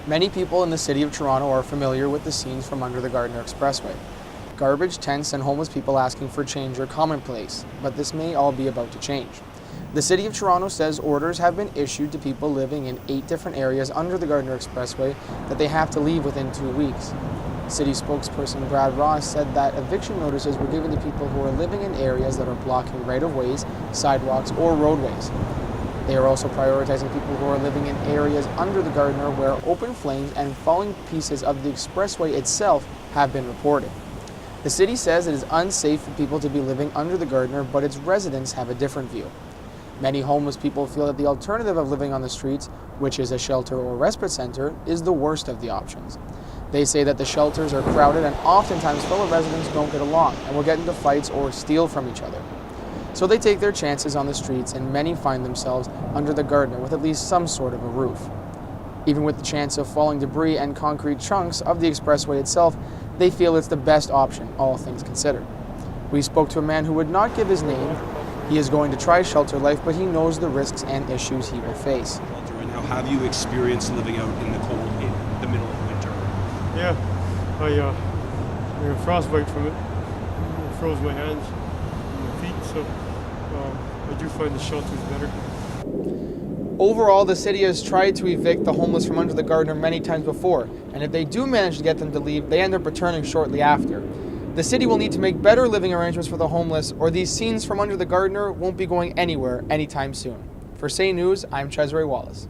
Many people in the city of Toronto are familiar with the scenes from under the Gardiner Expressway. Garbage, tents, and homeless people asking for change are commonplace, but this may all be about to change. The City of Toronto says orders have been issued to people living in 8 different areas under the Gardiner Expressway that they have to leave within 2 weeks. City spokesperson Brad Ross said that eviction notices were given to people who are living in areas that are blocking right-of-ways, sidewalks, or roadways. They are also prioritizing people who are living in areas under the Gardiner where open flames and falling pieces of the expressway itself have been reported. The city says it is unsafe for people to be living under the Gardiner, but its residents have a different view. Many homeless people feel that the alternative of living on the streets, which is a shelter or respite center, is the worst of the options. They say that the shelters are crowded and oftentimes fellow residents don't get along and will get into fights or steal from each other. So they take their chances on the streets, and many find themselves under the Gardiner with at least some sort of a roof. Even with the chance of falling debris and concrete chunks of the expressway itself, they feel it's the best option, all things considered. We spoke to a man who would not give his name. He is going to try shelter life, but he knows the risks and issues he will face. And how have you experienced living out in the cold in the middle of winter? Yeah, I got frostbite from it. It froze my hands and my feet, so I do find the shelters better. Overall, the city has tried to evict the homeless from under the Gardiner many times before, and if they do manage to get them to leave, they end up returning shortly after. The city will need to make better living arrangements for the homeless, or these scenes from under the Gardiner won't be going anywhere anytime soon. For Say News, I'm Cesare Wallace.